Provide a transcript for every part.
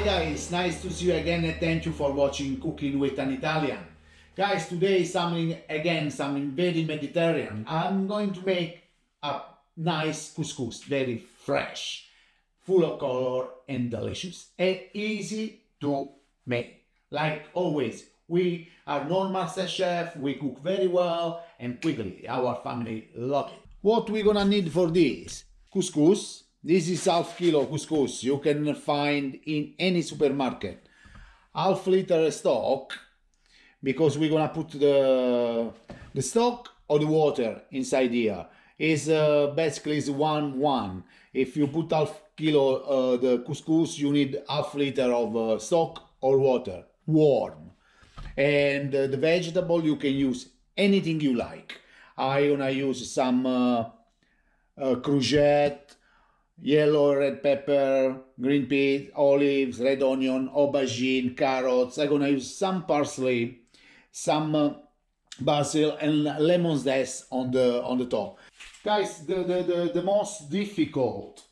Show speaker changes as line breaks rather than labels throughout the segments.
Hi guys, nice to see you again and thank you for watching Cooking with an Italian. Guys, today is something very Mediterranean. I'm going to make a nice couscous, very fresh, full of color and delicious and easy to make. Like always, we are normal chef, we cook very well and quickly. Our family love it. What we're gonna need for this? Couscous. This is half kilo couscous. You can find in any supermarket. Half liter stock, because we're gonna put the stock or the water inside here. Is basically is 1-1. If you put half kilo the couscous, you need half liter of stock or water, warm. And the vegetable, you can use anything you like. I'm gonna use some courgette, yellow red pepper, green peas, olives, red onion, aubergine, carrots. I'm gonna use some parsley, some basil and lemon zest on the top. Guys, the most difficult,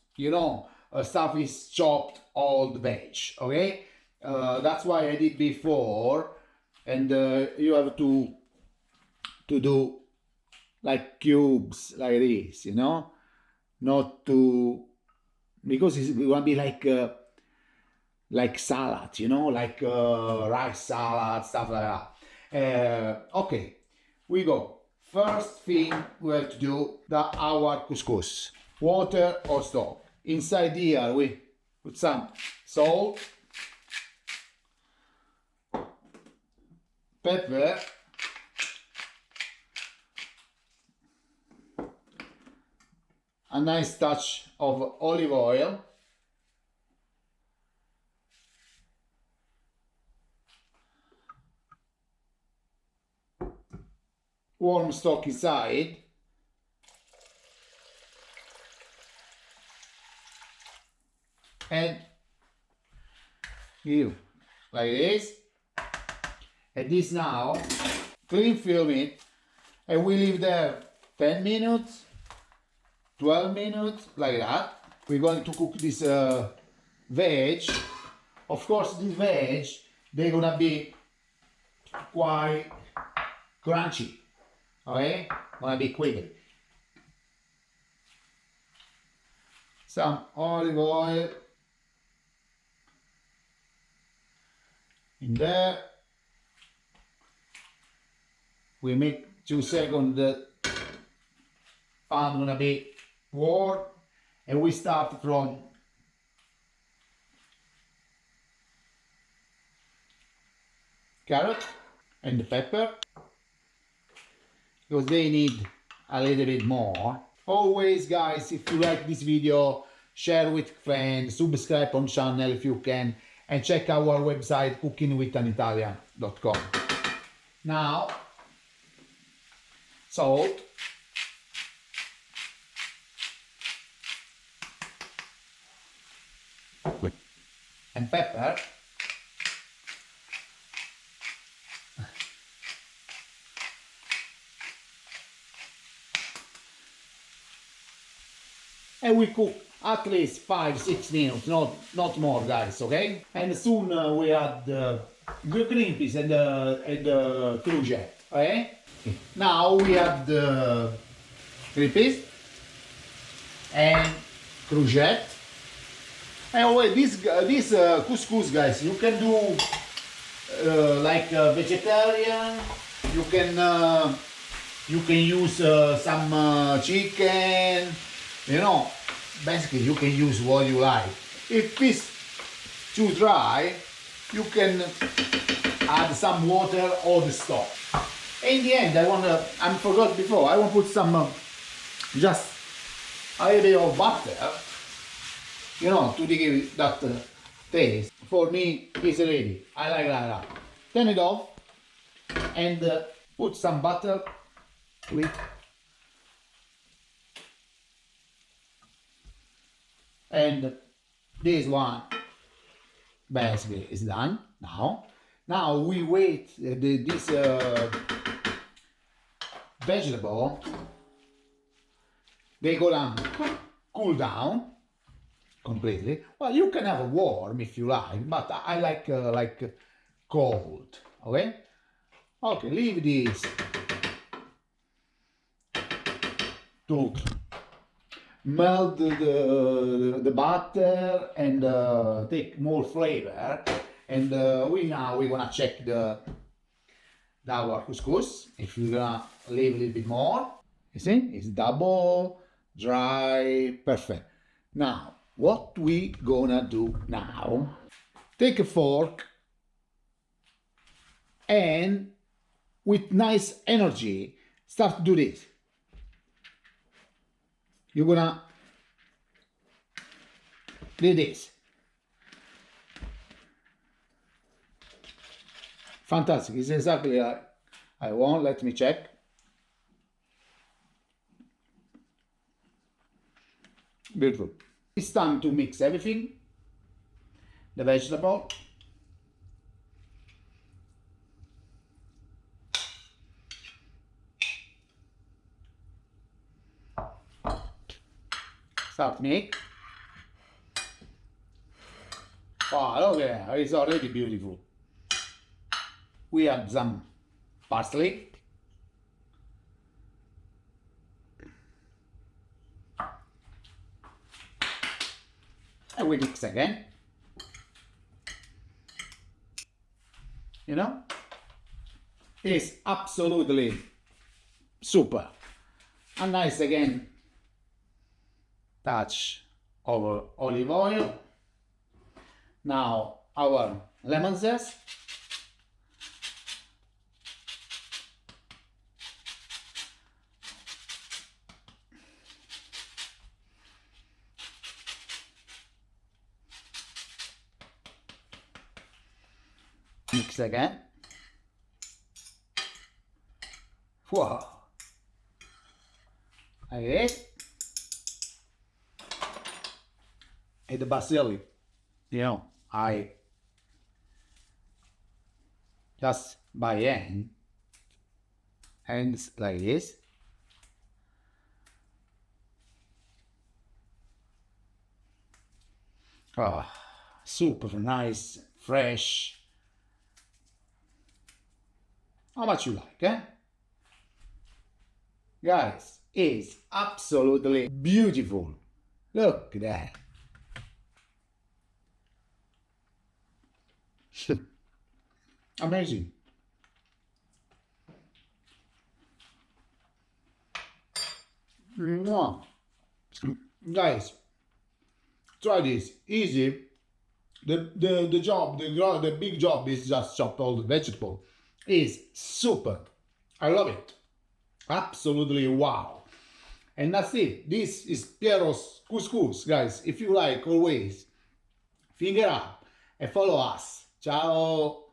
stuff is chopped all the veg, okay? That's why I did before, and you have to do like cubes like this, not to, because it's gonna be like salad, like rice salad, stuff like that. Okay, we go. First thing we have to do our couscous, water or stock. Inside here we put some salt, pepper, a nice touch of olive oil, warm stock inside, and you like this. And this now, clean film it, and we leave there 10 minutes, 12 minutes, like that. We're going to cook this veg. Of course, this veg, they're gonna be quite crunchy, okay? Gonna be quick. Some olive oil in there. We make 2 seconds the pan gonna be warm, and we start from carrot and the pepper, because they need a little bit more. Always, guys, if you like this video, share with friends, subscribe on channel if you can, and check our website cookingwithanitalian.com. Now, salt, and pepper, and we cook at least 5-6 minutes, not more, guys, okay? And soon we add the green peas and the courgette, okay? Now we add the green peas and courgette. And wait, this couscous, guys, you can do like vegetarian. You can use some chicken. Basically you can use what you like. If it's too dry, you can add some water or the stock. In the end, I forgot before, I want to put some just a little bit of butter, to give that taste. For me, it's ready. I like that. Turn it off and put some butter with, and this one basically is done. Now we wait this vegetable, they gonna cool down, completely. Well, you can have a warm if you like, but I like cold. Okay. Okay, leave this to melt the butter and take more flavor. And we're gonna check our couscous. If you're gonna leave a little bit more, you see, it's double dry, perfect. Now, what we gonna do now? Take a fork and with nice energy start to do this. You're gonna do this. Fantastic. It's exactly like I want. Let me check. Beautiful. It's time to mix everything. The vegetable. Start make. Wow, look at that. It's already beautiful. We add some parsley. And we mix again. You know? It's absolutely super. A nice again touch of olive oil. Now our lemon zest. Mix again. Wow. Like this. And the basil, you know, I just by hand, hands like this. Oh, super nice, fresh. How much you like, eh? Guys, it's absolutely beautiful. Look at that. Amazing. Mwah. Guys, try this. Easy. The job, the big job is just chop all the vegetable. It's super. I love it. Absolutely wow. And that's it. This is Piero's Couscous, guys. If you like, always finger up and follow us. Ciao.